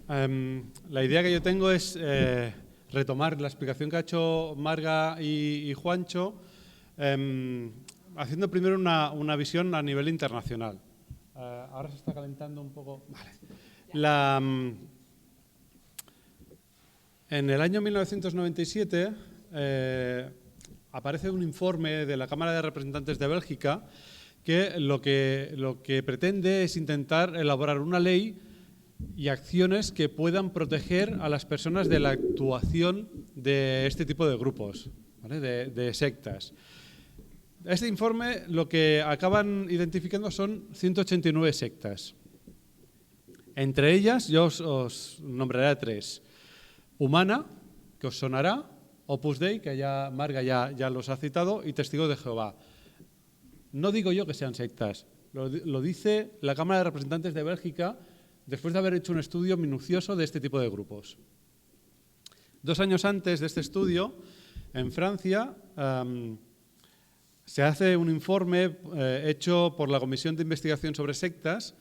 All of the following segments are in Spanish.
La idea que yo tengo es retomar la explicación que ha hecho Marga y Juancho, haciendo primero una visión a nivel internacional. Ahora se está calentando un poco. Vale. En el año 1997 aparece un informe de la Cámara de Representantes de Bélgica que lo que pretende es intentar elaborar una ley y acciones que puedan proteger a las personas de la actuación de este tipo de grupos, ¿vale? de sectas. Este informe lo que acaban identificando son 189 sectas. Entre ellas yo os nombraré 3. Humana, que os sonará, Opus Dei, que ya Marga ya los ha citado, y Testigos de Jehová. No digo yo que sean sectas, lo dice la Cámara de Representantes de Bélgica después de haber hecho un estudio minucioso de este tipo de grupos. 2 años antes de este estudio, en Francia, se hace un informe hecho por la Comisión de Investigación sobre Sectas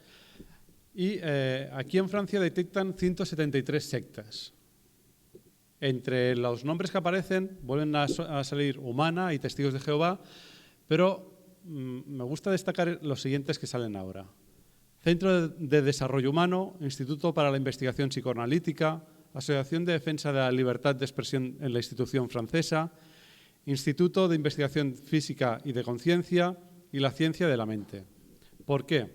y aquí en Francia detectan 173 sectas. Entre los nombres que aparecen vuelven a salir Humana y Testigos de Jehová, pero me gusta destacar los siguientes que salen ahora. Centro de Desarrollo Humano, Instituto para la Investigación Psicoanalítica, Asociación de Defensa de la Libertad de Expresión en la Institución Francesa, Instituto de Investigación Física y de Conciencia y la Ciencia de la Mente. ¿Por qué?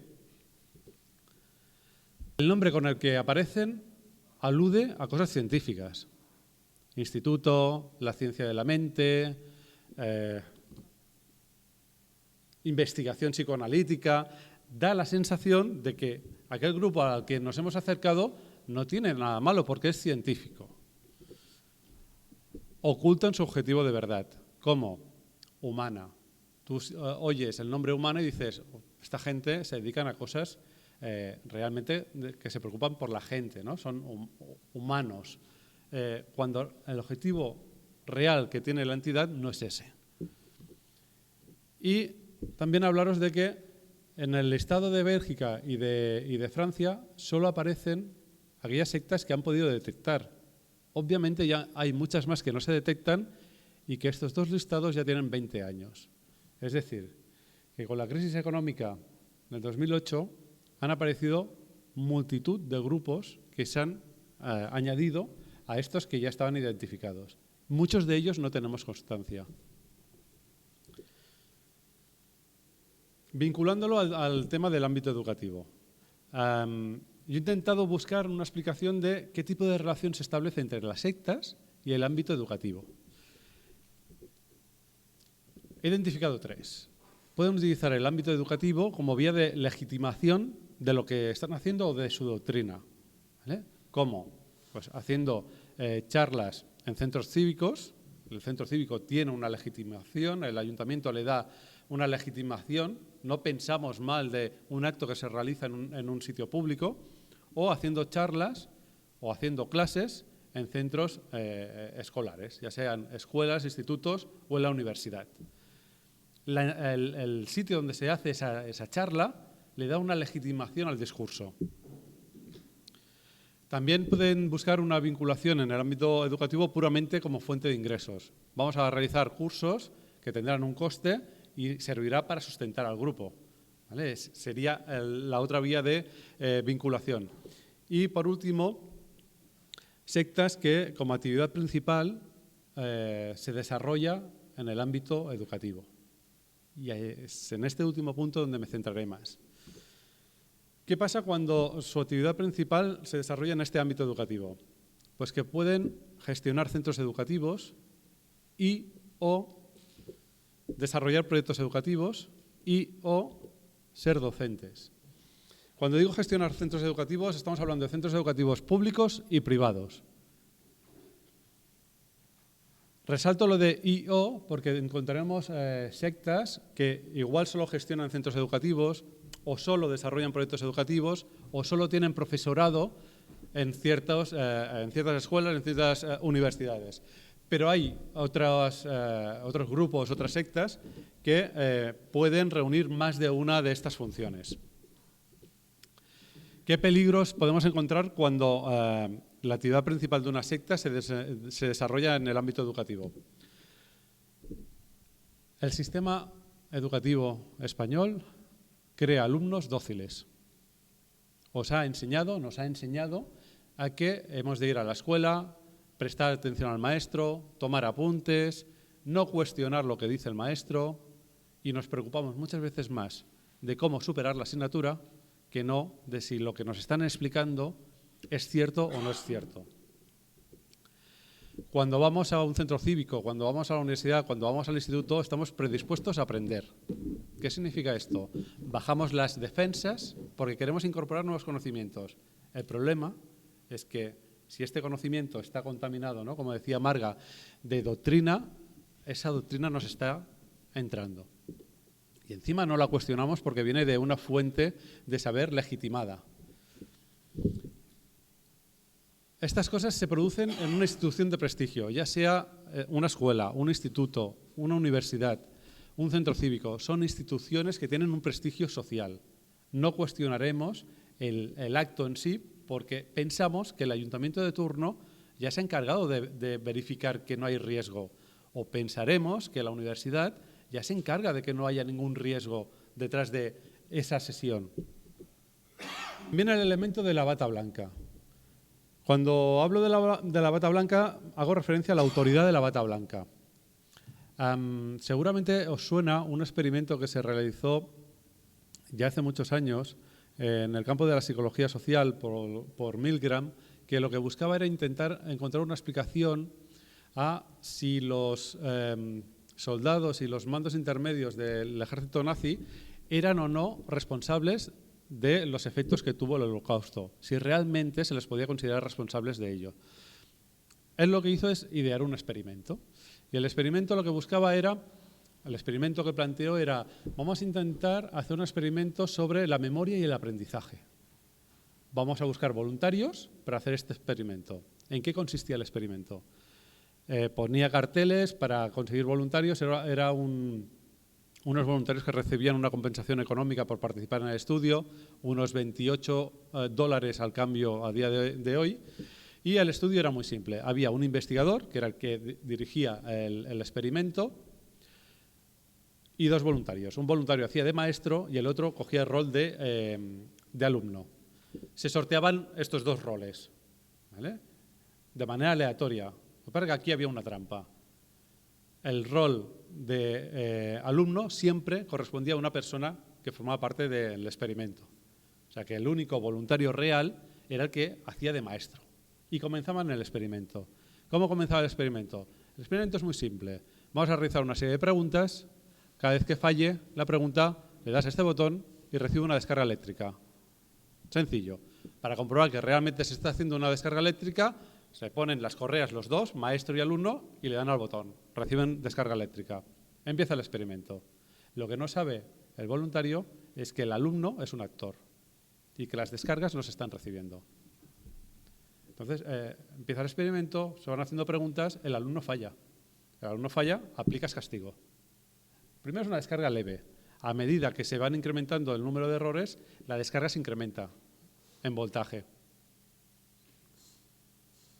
El nombre con el que aparecen alude a cosas científicas. Instituto, la Ciencia de la Mente, investigación psicoanalítica, da la sensación de que aquel grupo al que nos hemos acercado no tiene nada malo porque es científico. Ocultan su objetivo de verdad. ¿Cómo? Humana. Tú oyes el nombre humano y dices, esta gente se dedican a cosas realmente que se preocupan por la gente, ¿no? Son humanos. Cuando el objetivo real que tiene la entidad no es ese. Y también hablaros de que en el listado de Bélgica y de Francia solo aparecen aquellas sectas que han podido detectar. Obviamente ya hay muchas más que no se detectan y que estos 2 listados ya tienen 20 años. Es decir, que con la crisis económica del 2008 han aparecido multitud de grupos que se han añadido a estos que ya estaban identificados. Muchos de ellos no tenemos constancia. Vinculándolo al tema del ámbito educativo. Yo he intentado buscar una explicación de qué tipo de relación se establece entre las sectas y el ámbito educativo. He identificado 3. Pueden utilizar el ámbito educativo como vía de legitimación de lo que están haciendo o de su doctrina. ¿Vale? ¿Cómo? Pues haciendo charlas en centros cívicos. El centro cívico tiene una legitimación, el ayuntamiento le da una legitimación. No pensamos mal de un acto que se realiza en un sitio público, o haciendo charlas o haciendo clases en centros escolares, ya sean escuelas, institutos o en la universidad. El sitio donde se hace esa charla le da una legitimación al discurso. También pueden buscar una vinculación en el ámbito educativo puramente como fuente de ingresos. Vamos a realizar cursos que tendrán un coste y servirá para sustentar al grupo. ¿Vale? Sería la otra vía de vinculación. Y por último, sectas que como actividad principal se desarrolla en el ámbito educativo. Y es en este último punto donde me centraré más. ¿Qué pasa cuando su actividad principal se desarrolla en este ámbito educativo? Pues que pueden gestionar centros educativos o desarrollar proyectos educativos o ser docentes. Cuando digo gestionar centros educativos, estamos hablando de centros educativos públicos y privados. Resalto lo de I.O. porque encontraremos sectas que igual solo gestionan centros educativos o solo desarrollan proyectos educativos o solo tienen profesorado en ciertas escuelas, en ciertas universidades. Pero hay otros grupos, otras sectas que pueden reunir más de una de estas funciones. ¿Qué peligros podemos encontrar cuando la actividad principal de una secta se desarrolla en el ámbito educativo? El sistema educativo español crea alumnos dóciles. Nos ha enseñado a que hemos de ir a la escuela, prestar atención al maestro, tomar apuntes, no cuestionar lo que dice el maestro, y nos preocupamos muchas veces más de cómo superar la asignatura que no de si lo que nos están explicando es cierto o no es cierto. Cuando vamos a un centro cívico, cuando vamos a la universidad, cuando vamos al instituto, estamos predispuestos a aprender. ¿Qué significa esto? Bajamos las defensas porque queremos incorporar nuevos conocimientos. El problema es que si este conocimiento está contaminado, ¿no?, como decía Marga, de doctrina, esa doctrina nos está entrando. Y encima no la cuestionamos porque viene de una fuente de saber legitimada. Estas cosas se producen en una institución de prestigio, ya sea una escuela, un instituto, una universidad, un centro cívico. Son instituciones que tienen un prestigio social. No cuestionaremos el acto en sí porque pensamos que el ayuntamiento de turno ya se ha encargado de verificar que no hay riesgo. O pensaremos que la universidad ya se encarga de que no haya ningún riesgo detrás de esa sesión. Viene el elemento de la bata blanca. Cuando hablo de la bata blanca, hago referencia a la autoridad de la bata blanca. Seguramente os suena un experimento que se realizó ya hace muchos años en el campo de la psicología social por Milgram, que lo que buscaba era intentar encontrar una explicación a si los soldados y los mandos intermedios del ejército nazi eran o no responsables de los efectos que tuvo el Holocausto, si realmente se les podía considerar responsables de ello. Él lo que hizo es idear un experimento. Y el experimento lo que buscaba era, el experimento que planteó era, vamos a intentar hacer un experimento sobre la memoria y el aprendizaje. Vamos a buscar voluntarios para hacer este experimento. ¿En qué consistía el experimento? Ponía carteles para conseguir voluntarios, era unos voluntarios que recibían una compensación económica por participar en el estudio, unos $28 al cambio a día de hoy, y el estudio era muy simple. Había un investigador, que era el que dirigía el experimento, y dos voluntarios. Un voluntario hacía de maestro y el otro cogía el rol de alumno. Se sorteaban estos dos roles, ¿vale?, de manera aleatoria. Lo que pasa es que aquí había una trampa. El rol de alumno siempre correspondía a una persona que formaba parte del experimento. O sea que el único voluntario real era el que hacía de maestro. Y comenzaban el experimento. ¿Cómo comenzaba el experimento? El experimento es muy simple. Vamos a realizar una serie de preguntas. Cada vez que falle la pregunta, le das a este botón y recibe una descarga eléctrica. Sencillo. Para comprobar que realmente se está haciendo una descarga eléctrica, se ponen las correas los dos, maestro y alumno, y le dan al botón. Reciben descarga eléctrica. Empieza el experimento. Lo que no sabe el voluntario es que el alumno es un actor y que las descargas no se están recibiendo. Entonces, empieza el experimento, se van haciendo preguntas, el alumno falla. El alumno falla, aplicas castigo. Primero es una descarga leve. A medida que se van incrementando el número de errores, la descarga se incrementa en voltaje.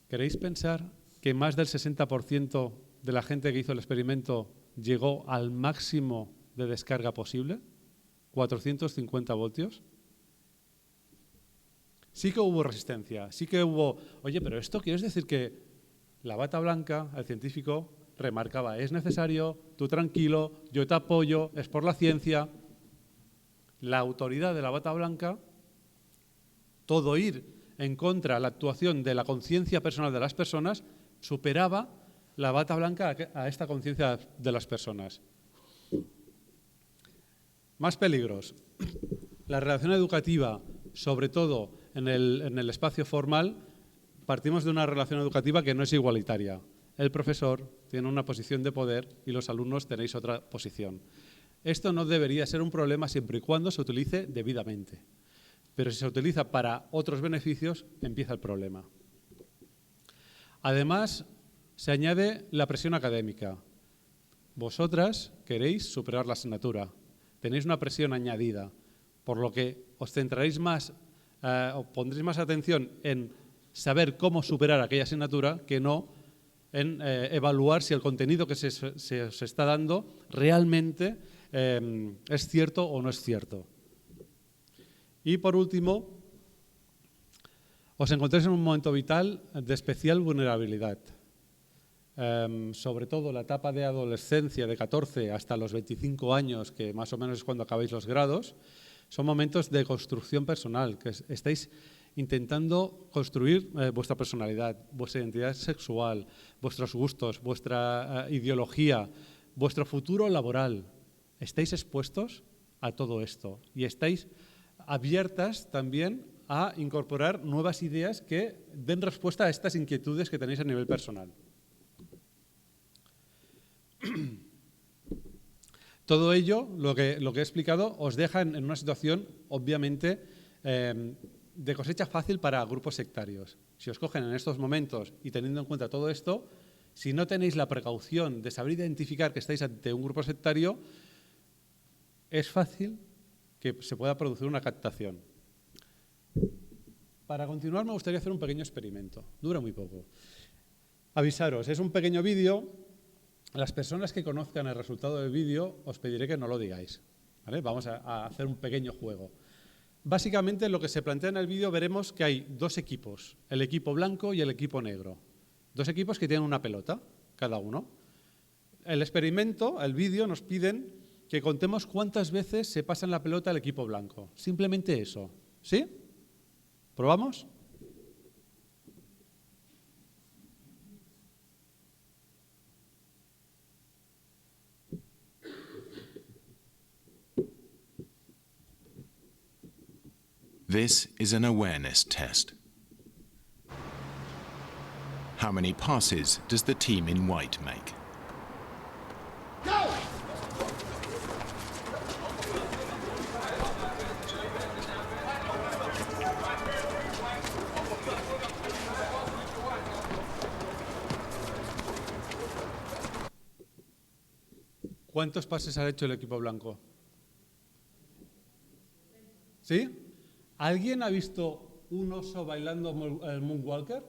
¿Queréis pensar que más del 60% de la gente que hizo el experimento llegó al máximo de descarga posible? 450 voltios. Sí que hubo resistencia, sí que hubo, oye, pero esto quiere decir que la bata blanca, el científico, remarcaba, es necesario, tú tranquilo, yo te apoyo, es por la ciencia. La autoridad de la bata blanca, todo ir en contra de la actuación de la conciencia personal de las personas, superaba la bata blanca a esta conciencia de las personas. Más peligros. La relación educativa, sobre todo en el espacio formal, partimos de una relación educativa que no es igualitaria. El profesor tiene una posición de poder y los alumnos tenéis otra posición. Esto no debería ser un problema siempre y cuando se utilice debidamente. Pero si se utiliza para otros beneficios, empieza el problema. Además, se añade la presión académica. Vosotras queréis superar la asignatura. Tenéis una presión añadida, por lo que os centraréis más o pondréis más atención en saber cómo superar aquella asignatura que no en evaluar si el contenido que se os está dando realmente es cierto o no es cierto. Y por último, os encontráis en un momento vital de especial vulnerabilidad. Sobre todo la etapa de adolescencia de 14 hasta los 25 años, que más o menos es cuando acabáis los grados, son momentos de construcción personal, que estáis intentando construir vuestra personalidad, vuestra identidad sexual, vuestros gustos, vuestra ideología, vuestro futuro laboral. Estáis expuestos a todo esto y estáis abiertas también a incorporar nuevas ideas que den respuesta a estas inquietudes que tenéis a nivel personal. Todo ello, lo que he explicado, os deja en una situación, obviamente, de cosecha fácil para grupos sectarios. Si os cogen en estos momentos y teniendo en cuenta todo esto, si no tenéis la precaución de saber identificar que estáis ante un grupo sectario, es fácil que se pueda producir una captación. Para continuar, me gustaría hacer un pequeño experimento. Dura muy poco. Avisaros, es un pequeño vídeo. Las personas que conozcan el resultado del vídeo, os pediré que no lo digáis, ¿vale? Vamos a hacer un pequeño juego. Básicamente, lo que se plantea en el vídeo, veremos que hay dos equipos, el equipo blanco y el equipo negro. Dos equipos que tienen una pelota, cada uno. El experimento, el vídeo, nos piden que contemos cuántas veces se pasa la pelota al equipo blanco. Simplemente eso. ¿Sí? ¿Probamos? This is an awareness test. How many passes does the team in white make? Go! ¿Cuántos pases ha hecho el equipo blanco? ¿Sí? ¿Alguien ha visto un oso bailando el Moonwalker?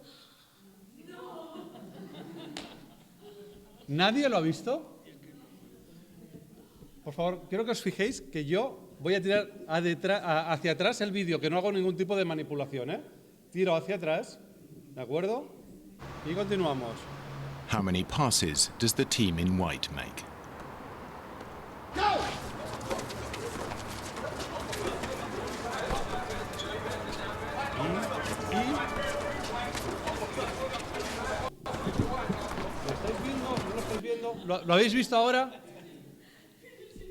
No. ¿Nadie lo ha visto? Por favor, quiero que os fijéis que yo voy a tirar hacia atrás el vídeo, que no hago ningún tipo de manipulación, ¿eh? Tiro hacia atrás, ¿de acuerdo? Y continuamos. How many passes does the team in white make? Go! ¿Lo estáis viendo? ¿No lo estáis viendo? ¿Lo habéis visto ahora?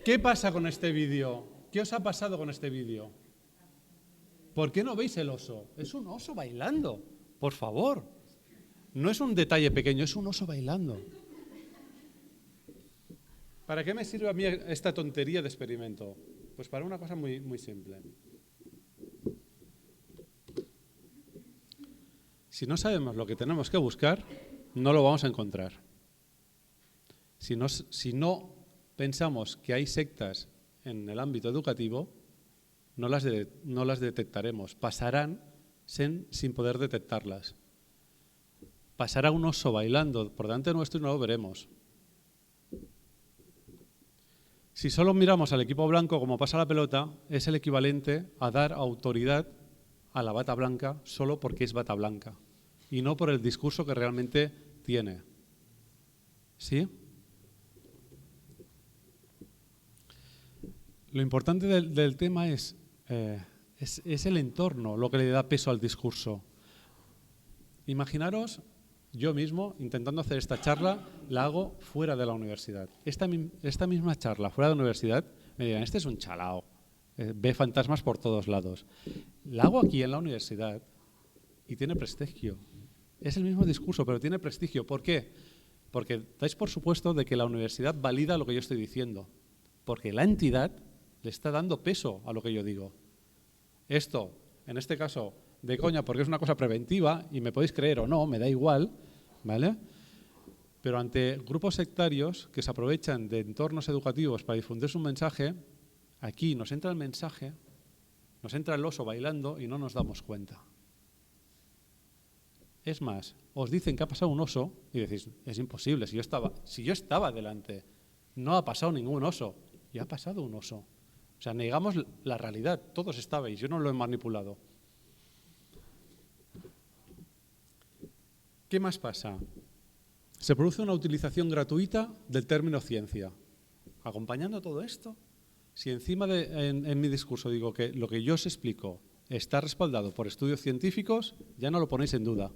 ¿Qué pasa con este vídeo? ¿Qué os ha pasado con este vídeo? ¿Por qué no veis el oso? Es un oso bailando, por favor. No es un detalle pequeño, es un oso bailando. ¿Para qué me sirve a mí esta tontería de experimento? Pues para una cosa muy, muy simple. Si no sabemos lo que tenemos que buscar, no lo vamos a encontrar. Si no pensamos que hay sectas en el ámbito educativo, no las detectaremos. Pasarán sin poder detectarlas. Pasará un oso bailando por delante nuestro y no lo veremos. Si solo miramos al equipo blanco como pasa la pelota, es el equivalente a dar autoridad a la bata blanca solo porque es bata blanca y no por el discurso que realmente tiene. ¿Sí? Lo importante del tema es el entorno lo que le da peso al discurso. Imaginaros, yo mismo, intentando hacer esta charla, la hago fuera de la universidad. Esta misma charla fuera de la universidad, me dirán, este es un chalao, ve fantasmas por todos lados. La hago aquí en la universidad y tiene prestigio. Es el mismo discurso, pero tiene prestigio. ¿Por qué? Porque dais por supuesto de que la universidad valida lo que yo estoy diciendo, porque la entidad le está dando peso a lo que yo digo. Esto, en este caso, de coña, porque es una cosa preventiva, y me podéis creer o no, me da igual, ¿vale? Pero ante grupos sectarios que se aprovechan de entornos educativos para difundir su mensaje, aquí nos entra el mensaje Nos entra el oso bailando y no nos damos cuenta. Es más, os dicen que ha pasado un oso y decís, es imposible, si yo estaba delante, no ha pasado ningún oso, y ha pasado un oso. O sea, negamos la realidad, todos estabais, yo no lo he manipulado. ¿Qué más pasa? Se produce una utilización gratuita del término ciencia. Acompañando todo esto, si encima en mi discurso digo que lo que yo os explico está respaldado por estudios científicos, ya no lo ponéis en duda.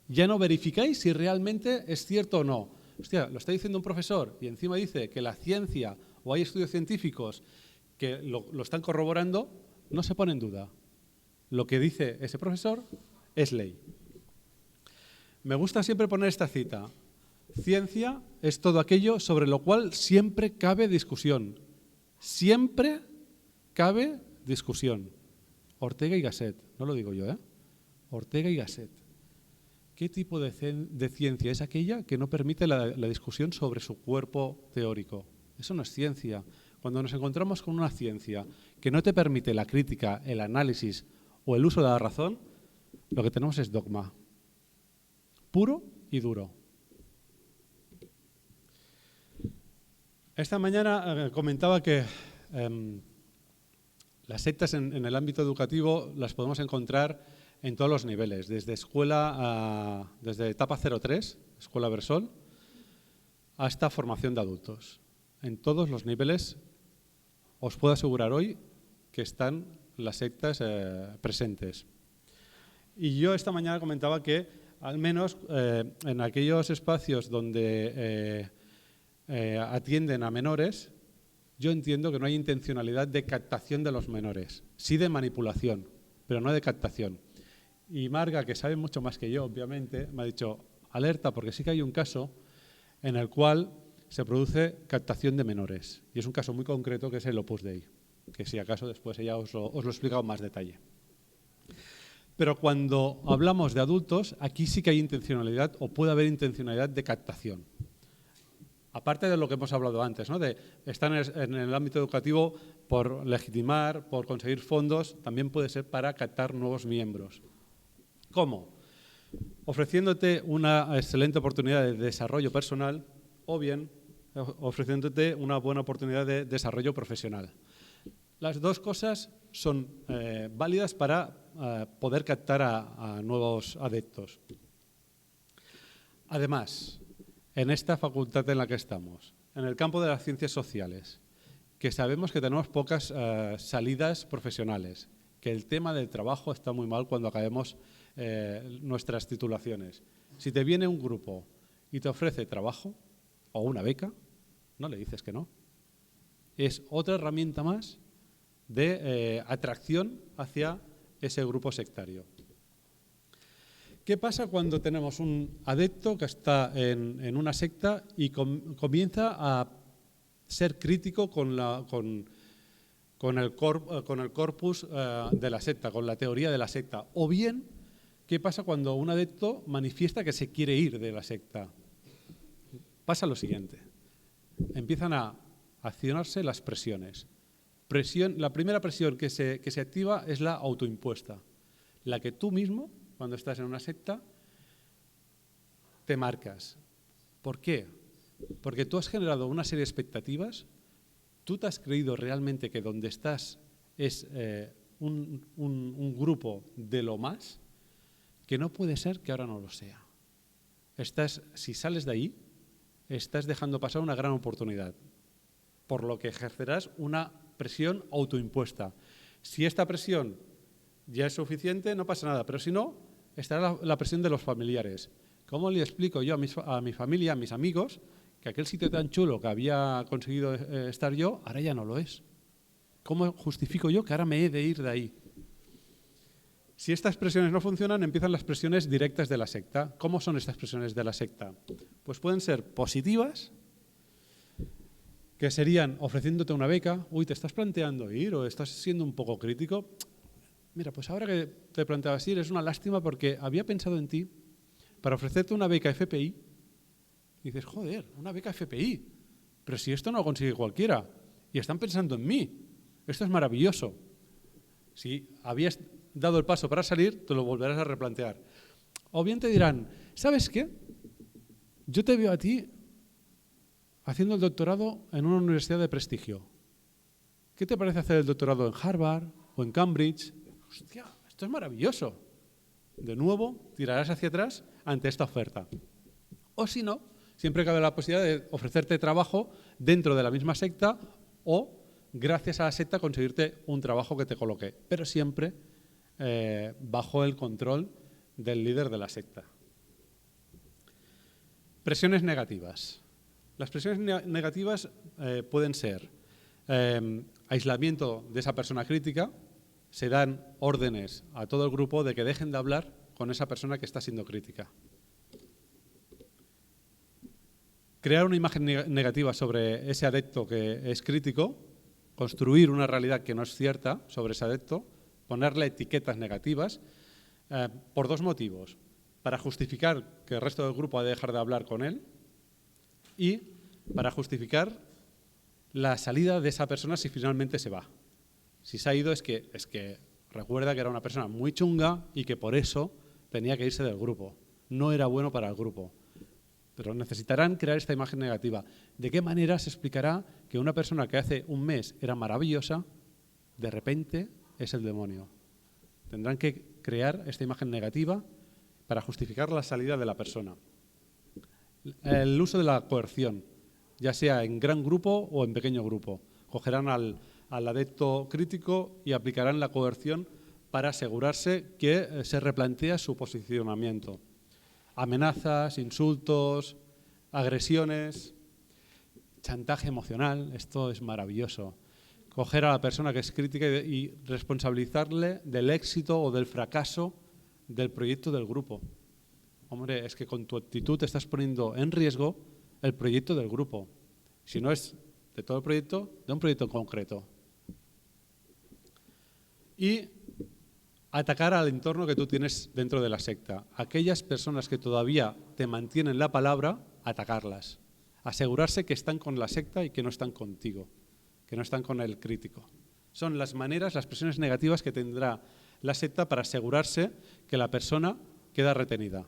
Ya no verificáis si realmente es cierto o no. Hostia, lo está diciendo un profesor y encima dice que la ciencia o hay estudios científicos que lo están corroborando, no se pone en duda. Lo que dice ese profesor es ley. Me gusta siempre poner esta cita. Ciencia es todo aquello sobre lo cual siempre cabe discusión. Siempre cabe discusión. Ortega y Gasset, no lo digo yo, ¿eh? Ortega y Gasset. ¿Qué tipo de ciencia es aquella que no permite la discusión sobre su cuerpo teórico? Eso no es ciencia. Cuando nos encontramos con una ciencia que no te permite la crítica, el análisis o el uso de la razón, lo que tenemos es dogma. Puro y duro. Esta mañana comentaba que las sectas en el ámbito educativo las podemos encontrar en todos los niveles, desde desde etapa 03, escuela Bersol, hasta formación de adultos. En todos los niveles os puedo asegurar hoy que están las sectas presentes. Y yo esta mañana comentaba que al menos en aquellos espacios donde atienden a menores, yo entiendo que no hay intencionalidad de captación de los menores, sí de manipulación, pero no de captación. Y Marga, que sabe mucho más que yo, obviamente, me ha dicho, alerta, porque sí que hay un caso en el cual se produce captación de menores. Y es un caso muy concreto que es el Opus Dei, que si acaso después ella os lo he explicado en más detalle. Pero cuando hablamos de adultos, aquí sí que hay intencionalidad o puede haber intencionalidad de captación. Aparte de lo que hemos hablado antes, ¿no? De estar en el ámbito educativo por legitimar, por conseguir fondos, también puede ser para captar nuevos miembros. ¿Cómo? Ofreciéndote una excelente oportunidad de desarrollo personal o bien ofreciéndote una buena oportunidad de desarrollo profesional. Las dos cosas son válidas para poder captar a nuevos adeptos. Además, en esta facultad en la que estamos, en el campo de las ciencias sociales, que sabemos que tenemos pocas salidas profesionales, que el tema del trabajo está muy mal cuando acabemos nuestras titulaciones. Si te viene un grupo y te ofrece trabajo o una beca, no le dices que no. Es otra herramienta más de atracción hacia ese grupo sectario. ¿Qué pasa cuando tenemos un adepto que está en una secta y comienza a ser crítico con el corpus de la secta, con la teoría de la secta? O bien, ¿qué pasa cuando un adepto manifiesta que se quiere ir de la secta? Pasa lo siguiente. Empiezan a accionarse las presiones. La primera presión que se activa es la autoimpuesta, la que tú mismo, cuando estás en una secta, te marcas. ¿Por qué? Porque tú has generado una serie de expectativas, tú te has creído realmente que donde estás es un grupo de lo más, que no puede ser que ahora no lo sea. Si sales de ahí, estás dejando pasar una gran oportunidad, por lo que ejercerás una presión autoimpuesta. Si esta presión ya es suficiente, no pasa nada, pero si no, estará la presión de los familiares. ¿Cómo le explico yo a mi familia, a mis amigos, que aquel sitio tan chulo que había conseguido estar yo, ahora ya no lo es? ¿Cómo justifico yo que ahora me he de ir de ahí? Si estas presiones no funcionan, empiezan las presiones directas de la secta. ¿Cómo son estas presiones de la secta? Pues pueden ser positivas, que serían ofreciéndote una beca. Uy, ¿te estás planteando ir o estás siendo un poco crítico? Mira, pues ahora que te planteabas ir es una lástima porque había pensado en ti para ofrecerte una beca FPI. Y dices, joder, una beca FPI, pero si esto no lo consigue cualquiera y están pensando en mí, esto es maravilloso. Si habías dado el paso para salir, te lo volverás a replantear. O bien te dirán, ¿sabes qué? Yo te veo a ti haciendo el doctorado en una universidad de prestigio. ¿Qué te parece hacer el doctorado en Harvard o en Cambridge? Hostia, esto es maravilloso. De nuevo, tirarás hacia atrás ante esta oferta. O si no, siempre cabe la posibilidad de ofrecerte trabajo dentro de la misma secta o, gracias a la secta, conseguirte un trabajo que te coloque, pero siempre bajo el control del líder de la secta. Presiones negativas. Las presiones negativas pueden ser aislamiento de esa persona crítica. Se dan órdenes a todo el grupo de que dejen de hablar con esa persona que está siendo crítica. Crear una imagen negativa sobre ese adepto que es crítico, construir una realidad que no es cierta sobre ese adepto, ponerle etiquetas negativas, por dos motivos. Para justificar que el resto del grupo ha de dejar de hablar con él y para justificar la salida de esa persona si finalmente se va. Si se ha ido es que recuerda que era una persona muy chunga y que por eso tenía que irse del grupo. No era bueno para el grupo. Pero necesitarán crear esta imagen negativa. ¿De qué manera se explicará que una persona que hace un mes era maravillosa, de repente es el demonio? Tendrán que crear esta imagen negativa para justificar la salida de la persona. El uso de la coerción, ya sea en gran grupo o en pequeño grupo. Cogerán al adepto crítico y aplicarán la coerción para asegurarse que se replantea su posicionamiento. Amenazas, insultos, agresiones, chantaje emocional, esto es maravilloso. Coger a la persona que es crítica y responsabilizarle del éxito o del fracaso del proyecto del grupo. Hombre, es que con tu actitud te estás poniendo en riesgo el proyecto del grupo. Si no es de todo el proyecto, de un proyecto en concreto. Y atacar al entorno que tú tienes dentro de la secta. Aquellas personas que todavía te mantienen la palabra, atacarlas. Asegurarse que están con la secta y que no están contigo, que no están con el crítico. Son las maneras, las presiones negativas que tendrá la secta para asegurarse que la persona queda retenida.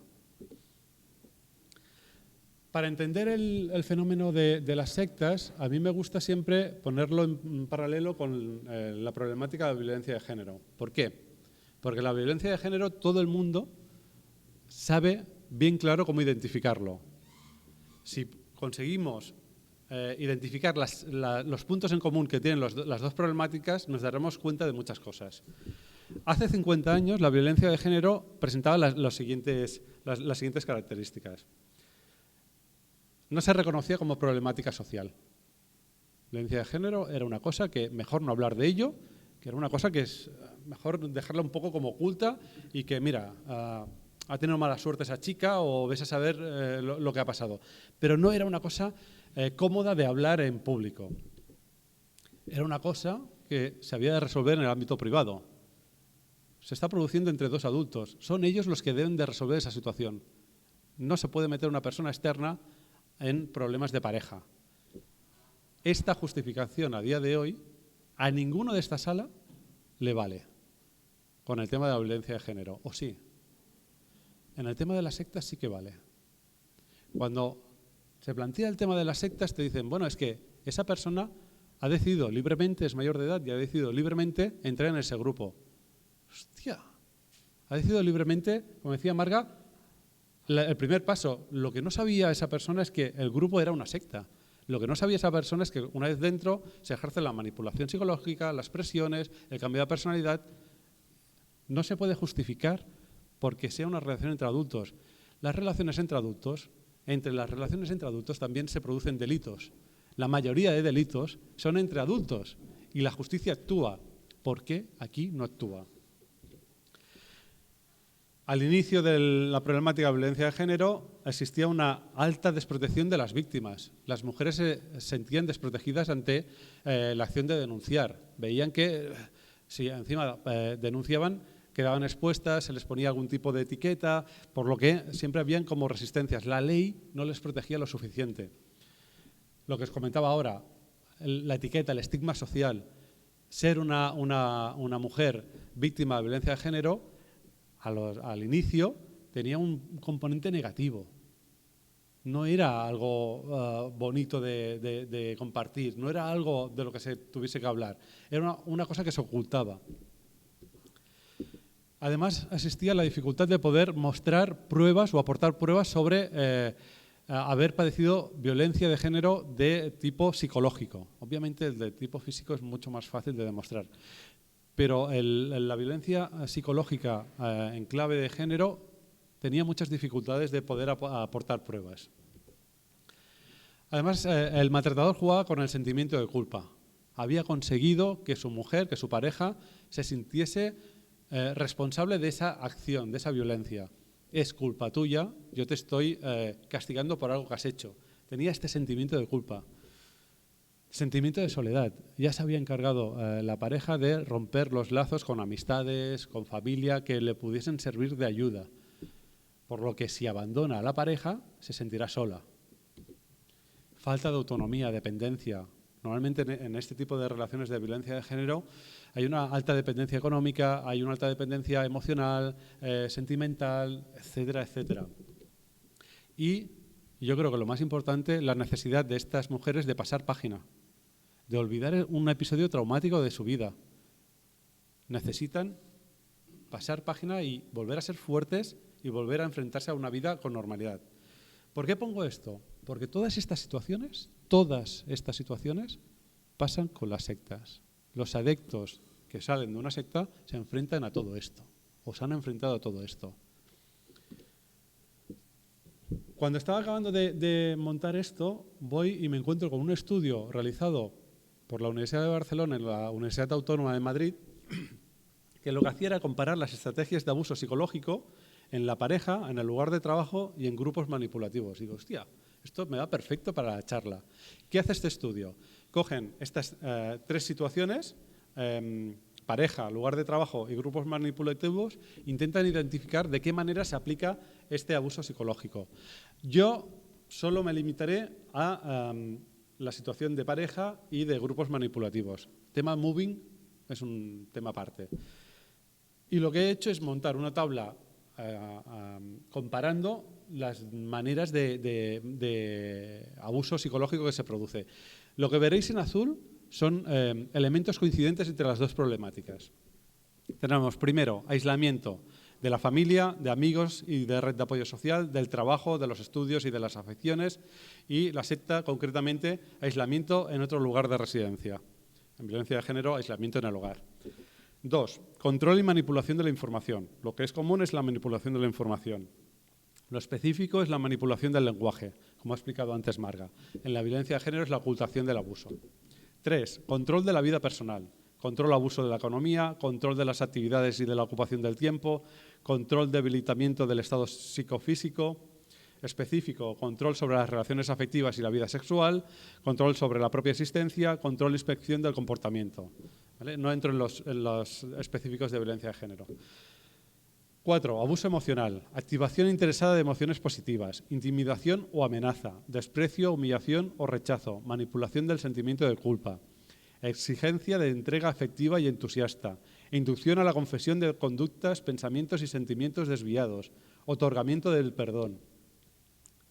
Para entender el fenómeno de las sectas, a mí me gusta siempre ponerlo en paralelo con la problemática de la violencia de género. ¿Por qué? Porque la violencia de género todo el mundo sabe bien claro cómo identificarlo. Si conseguimos identificar los puntos en común que tienen las dos problemáticas, nos daremos cuenta de muchas cosas. Hace 50 años la violencia de género presentaba las siguientes características. No se reconocía como problemática social. La violencia de género era una cosa que mejor no hablar de ello, que era una cosa que es mejor dejarla un poco como oculta y que, mira, ha tenido mala suerte esa chica o ves a saber lo que ha pasado. Pero no era una cosa cómoda de hablar en público. Era una cosa que se había de resolver en el ámbito privado. Se está produciendo entre dos adultos. Son ellos los que deben de resolver esa situación. No se puede meter una persona externa en problemas de pareja. Esta justificación a día de hoy a ninguno de esta sala le vale con el tema de la violencia de género, ¿o sí? En el tema de las sectas sí que vale. Cuando se plantea el tema de las sectas te dicen, bueno, es que esa persona ha decidido libremente, es mayor de edad y ha decidido libremente entrar en ese grupo. Hostia, ha decidido libremente, como decía Marga, el primer paso. Lo que no sabía esa persona es que el grupo era una secta. Lo que no sabía esa persona es que una vez dentro se ejerce la manipulación psicológica, las presiones, el cambio de personalidad. No se puede justificar porque sea una relación entre adultos. Las relaciones entre adultos, entre las relaciones entre adultos también se producen delitos. La mayoría de delitos son entre adultos y la justicia actúa. ¿Por qué aquí no actúa? Al inicio de la problemática de violencia de género existía una alta desprotección de las víctimas. Las mujeres se sentían desprotegidas ante la acción de denunciar. Veían que si encima denunciaban, quedaban expuestas, se les ponía algún tipo de etiqueta, por lo que siempre habían como resistencias. La ley no les protegía lo suficiente. Lo que os comentaba ahora, la etiqueta, el estigma social. ser una mujer víctima de violencia de género, al inicio, tenía un componente negativo. No era algo bonito de compartir, no era algo de lo que se tuviese que hablar. Era una cosa que se ocultaba. Además, existía la dificultad de poder mostrar pruebas o aportar pruebas sobre haber padecido violencia de género de tipo psicológico. Obviamente, el de tipo físico es mucho más fácil de demostrar. Pero la violencia psicológica en clave de género tenía muchas dificultades de poder aportar pruebas. Además, el maltratador jugaba con el sentimiento de culpa. Había conseguido que su mujer, que su pareja, se sintiese responsable de esa acción, de esa violencia. Es culpa tuya, yo te estoy castigando por algo que has hecho. Tenía este sentimiento de culpa. Sentimiento de soledad. Ya se había encargado la pareja de romper los lazos con amistades, con familia, que le pudiesen servir de ayuda. Por lo que si abandona a la pareja, se sentirá sola. Falta de autonomía, dependencia. Normalmente en este tipo de relaciones de violencia de género hay una alta dependencia económica, hay una alta dependencia emocional, sentimental, etcétera, etcétera. Y yo creo que lo más importante, la necesidad de estas mujeres de pasar página, de olvidar un episodio traumático de su vida. Necesitan pasar página y volver a ser fuertes y volver a enfrentarse a una vida con normalidad. ¿Por qué pongo esto? Porque todas estas situaciones pasan con las sectas. Los adeptos que salen de una secta se enfrentan a todo esto, o se han enfrentado a todo esto. Cuando estaba acabando de montar esto, voy y me encuentro con un estudio realizado por la Universidad de Barcelona y la Universidad Autónoma de Madrid, que lo que hacía era comparar las estrategias de abuso psicológico en la pareja, en el lugar de trabajo y en grupos manipulativos. Y digo, hostia, esto me va perfecto para la charla. ¿Qué hace este estudio? Cogen estas tres situaciones, pareja, lugar de trabajo y grupos manipulativos, intentan identificar de qué manera se aplica este abuso psicológico. Yo solo me limitaré a la situación de pareja y de grupos manipulativos. Tema moving es un tema aparte. Y lo que he hecho es montar una tabla comparando las maneras de abuso psicológico que se produce. Lo que veréis en azul son elementos coincidentes entre las dos problemáticas. Tenemos primero aislamiento de la familia, de amigos y de red de apoyo social, del trabajo, de los estudios y de las afecciones, y la secta concretamente aislamiento en otro lugar de residencia. En violencia de género, aislamiento en el hogar. 2. Control y manipulación de la información. Lo que es común es la manipulación de la información. Lo específico es la manipulación del lenguaje, como ha explicado antes Marga. En la violencia de género es la ocultación del abuso. 3. Control de la vida personal. Control abuso de la economía, control de las actividades y de la ocupación del tiempo, control debilitamiento del estado psicofísico. Específico, control sobre las relaciones afectivas y la vida sexual, control sobre la propia existencia, control e inspección del comportamiento. ¿Vale? No entro en los específicos de violencia de género. 4. Abuso emocional. Activación interesada de emociones positivas, intimidación o amenaza, desprecio, humillación o rechazo, manipulación del sentimiento de culpa, exigencia de entrega afectiva y entusiasta, inducción a la confesión de conductas, pensamientos y sentimientos desviados, otorgamiento del perdón.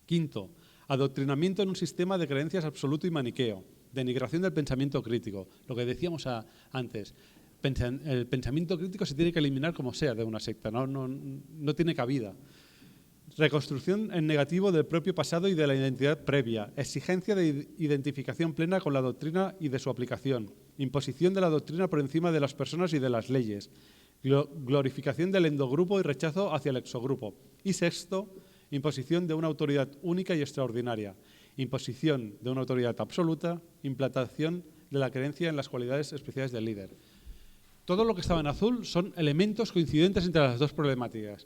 5. Adoctrinamiento en un sistema de creencias absoluto y maniqueo, denigración del pensamiento crítico, lo que decíamos antes. El pensamiento crítico se tiene que eliminar como sea de una secta, no tiene cabida. Reconstrucción en negativo del propio pasado y de la identidad previa, exigencia de identificación plena con la doctrina y de su aplicación, imposición de la doctrina por encima de las personas y de las leyes, glorificación del endogrupo y rechazo hacia el exogrupo. Y 6. Imposición de una autoridad única y extraordinaria, imposición de una autoridad absoluta, implantación de la creencia en las cualidades especiales del líder. Todo lo que estaba en azul son elementos coincidentes entre las dos problemáticas.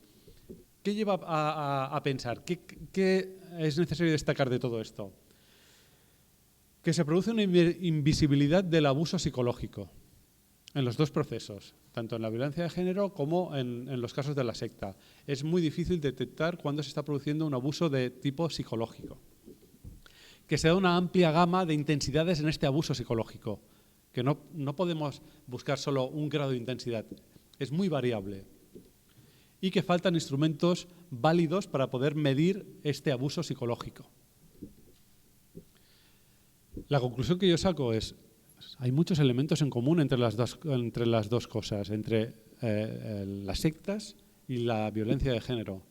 ¿Qué lleva a pensar? ¿Qué es necesario destacar de todo esto? Que se produce una invisibilidad del abuso psicológico en los dos procesos, tanto en la violencia de género como en los casos de la secta. Es muy difícil detectar cuándo se está produciendo un abuso de tipo psicológico. Que se da una amplia gama de intensidades en este abuso psicológico, que no podemos buscar solo un grado de intensidad, es muy variable, y que faltan instrumentos válidos para poder medir este abuso psicológico. La conclusión que yo saco es, hay muchos elementos en común entre las dos cosas, entre las sectas y la violencia de género.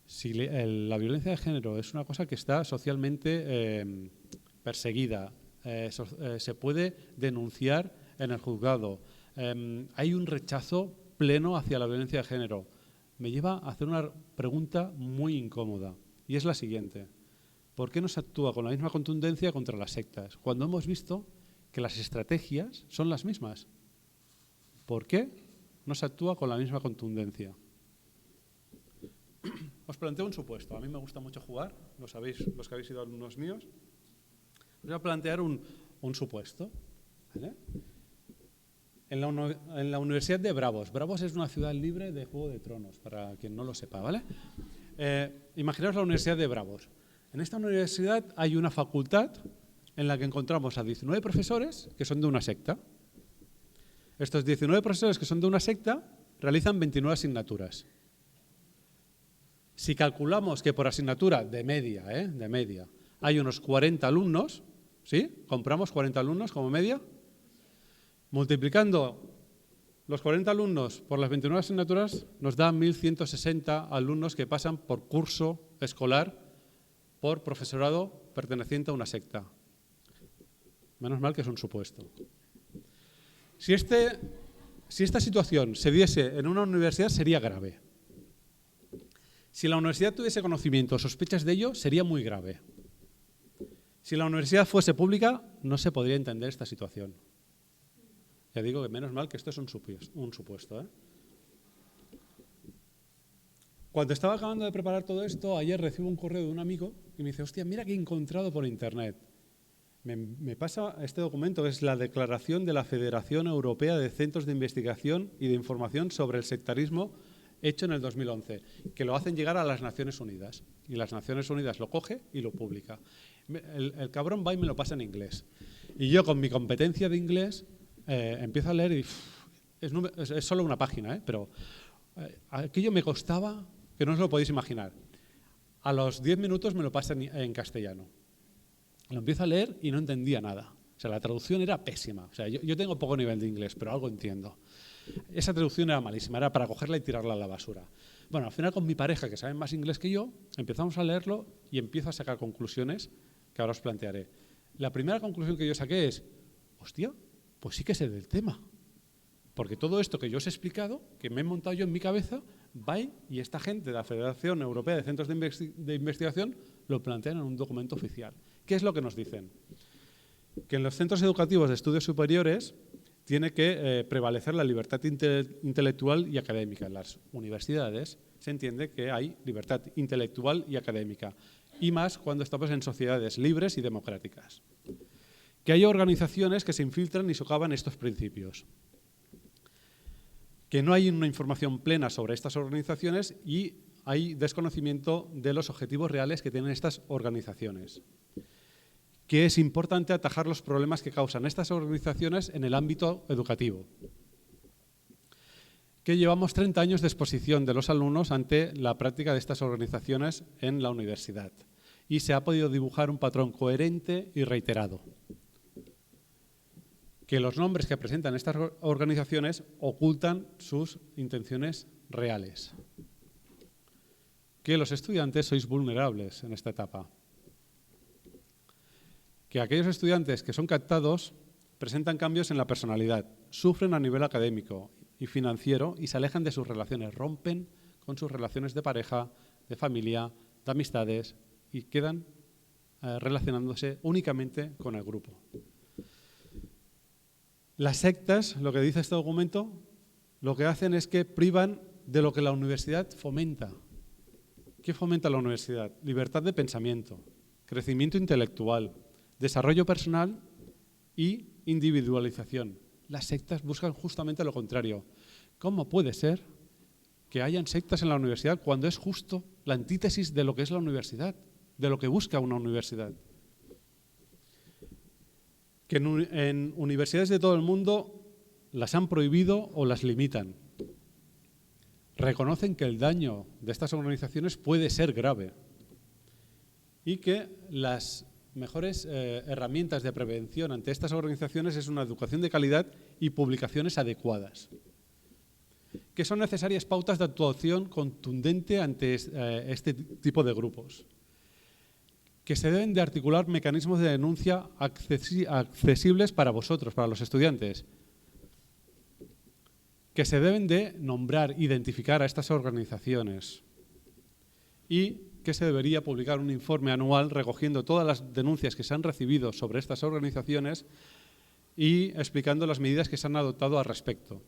Si la violencia de género es una cosa que está socialmente perseguida, se puede denunciar en el juzgado, hay un rechazo pleno hacia la violencia de género, me lleva a hacer una pregunta muy incómoda, y es la siguiente. ¿Por qué no se actúa con la misma contundencia contra las sectas, cuando hemos visto que las estrategias son las mismas? ¿Por qué no se actúa con la misma contundencia? Os planteo un supuesto. A mí me gusta mucho jugar, lo sabéis los que habéis sido alumnos míos. Os voy a plantear un supuesto. ¿Vale? En la Universidad de Bravos. Bravos es una ciudad libre de Juego de Tronos, para quien no lo sepa, ¿vale? Imaginaos la Universidad de Bravos. En esta universidad hay una facultad en la que encontramos a 19 profesores que son de una secta. Estos 19 profesores que son de una secta realizan 29 asignaturas. Si calculamos que por asignatura de media, hay unos 40 alumnos, ¿sí? Compramos 40 alumnos como media. Multiplicando los 40 alumnos por las 29 asignaturas nos da 1.160 alumnos que pasan por curso escolar por profesorado perteneciente a una secta. Menos mal que es un supuesto. Si esta situación se diese en una universidad sería grave. Si la universidad tuviese conocimiento o sospechas de ello, sería muy grave. Si la universidad fuese pública, no se podría entender esta situación. Ya digo que menos mal que esto es un supuesto, ¿eh? Cuando estaba acabando de preparar todo esto, ayer recibo un correo de un amigo y me dice, hostia, mira que he encontrado por internet. Me pasa este documento, que es la Declaración de la Federación Europea de Centros de Investigación y de Información sobre el Sectarismo, hecho en el 2011, que lo hacen llegar a las Naciones Unidas. Y las Naciones Unidas lo coge y lo publica. El cabrón va y me lo pasa en inglés. Y yo, con mi competencia de inglés, empiezo a leer y es solo una página, pero aquello me costaba que no os lo podéis imaginar. A los 10 minutos me lo pasa en castellano. Lo empiezo a leer y no entendía nada. O sea, la traducción era pésima. O sea, yo tengo poco nivel de inglés, pero algo entiendo. Esa traducción era malísima, era para cogerla y tirarla a la basura. Bueno, al final con mi pareja, que sabe más inglés que yo, empezamos a leerlo y empiezo a sacar conclusiones que ahora os plantearé. La primera conclusión que yo saqué es, hostia, pues sí que sé del tema. Porque todo esto que yo os he explicado, que me he montado yo en mi cabeza, va y esta gente de la Federación Europea de Centros de Investigación lo plantean en un documento oficial. ¿Qué es lo que nos dicen? Que en los centros educativos de estudios superiores tiene que prevalecer la libertad intelectual y académica. En las universidades se entiende que hay libertad intelectual y académica, y más cuando estamos en sociedades libres y democráticas. Que hay organizaciones que se infiltran y socavan estos principios. Que no hay una información plena sobre estas organizaciones y hay desconocimiento de los objetivos reales que tienen estas organizaciones. Que es importante atajar los problemas que causan estas organizaciones en el ámbito educativo. Que llevamos 30 años de exposición de los alumnos ante la práctica de estas organizaciones en la universidad y se ha podido dibujar un patrón coherente y reiterado. Que los nombres que presentan estas organizaciones ocultan sus intenciones reales. Que los estudiantes sois vulnerables en esta etapa. Que aquellos estudiantes que son captados presentan cambios en la personalidad, sufren a nivel académico y financiero y se alejan de sus relaciones, rompen con sus relaciones de pareja, de familia, de amistades y quedan relacionándose únicamente con el grupo. Las sectas, lo que dice este documento, lo que hacen es que privan de lo que la universidad fomenta. ¿Qué fomenta la universidad? Libertad de pensamiento, crecimiento intelectual, desarrollo personal y individualización. Las sectas buscan justamente lo contrario. ¿Cómo puede ser que hayan sectas en la universidad cuando es justo la antítesis de lo que es la universidad, de lo que busca una universidad? que en universidades de todo el mundo las han prohibido o las limitan. Reconocen que el daño de estas organizaciones puede ser grave y que las mejores herramientas de prevención ante estas organizaciones es una educación de calidad y publicaciones adecuadas. Que son necesarias pautas de actuación contundente ante este tipo de grupos. Que se deben de articular mecanismos de denuncia accesibles para vosotros, para los estudiantes. Que se deben de nombrar, identificar a estas organizaciones. Y que se debería publicar un informe anual recogiendo todas las denuncias que se han recibido sobre estas organizaciones y explicando las medidas que se han adoptado al respecto.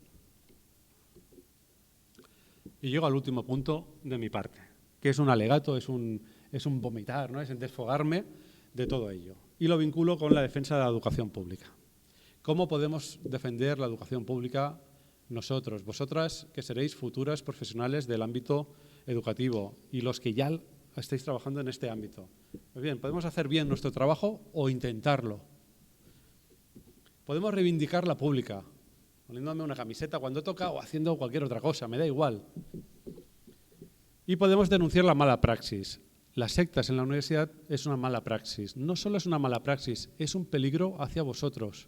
Y llego al último punto de mi parte, que es un alegato, es un vomitar, ¿no? Es el desfogarme de todo ello. Y lo vinculo con la defensa de la educación pública. ¿Cómo podemos defender la educación pública nosotros, vosotras que seréis futuras profesionales del ámbito educativo y los que ya estáis trabajando en este ámbito? Pues bien, podemos hacer bien nuestro trabajo o intentarlo. Podemos reivindicar la pública, poniéndome una camiseta cuando toca o haciendo cualquier otra cosa, me da igual. Y podemos denunciar la mala praxis. Las sectas en la universidad es una mala praxis. No solo es una mala praxis, es un peligro hacia vosotros.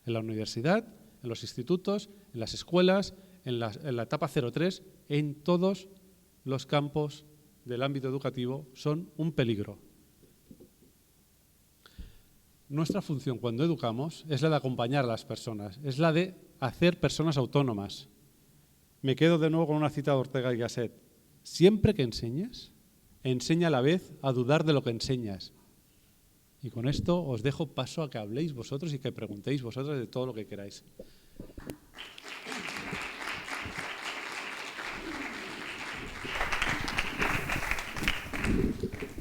En la universidad, en los institutos, en las escuelas, en la etapa 03, en todos los campos del ámbito educativo son un peligro. Nuestra función cuando educamos es la de acompañar a las personas, es la de hacer personas autónomas. Me quedo de nuevo con una cita de Ortega y Gasset. Siempre que enseñes, enseña a la vez a dudar de lo que enseñas. Y con esto os dejo paso a que habléis vosotros y que preguntéis vosotros de todo lo que queráis.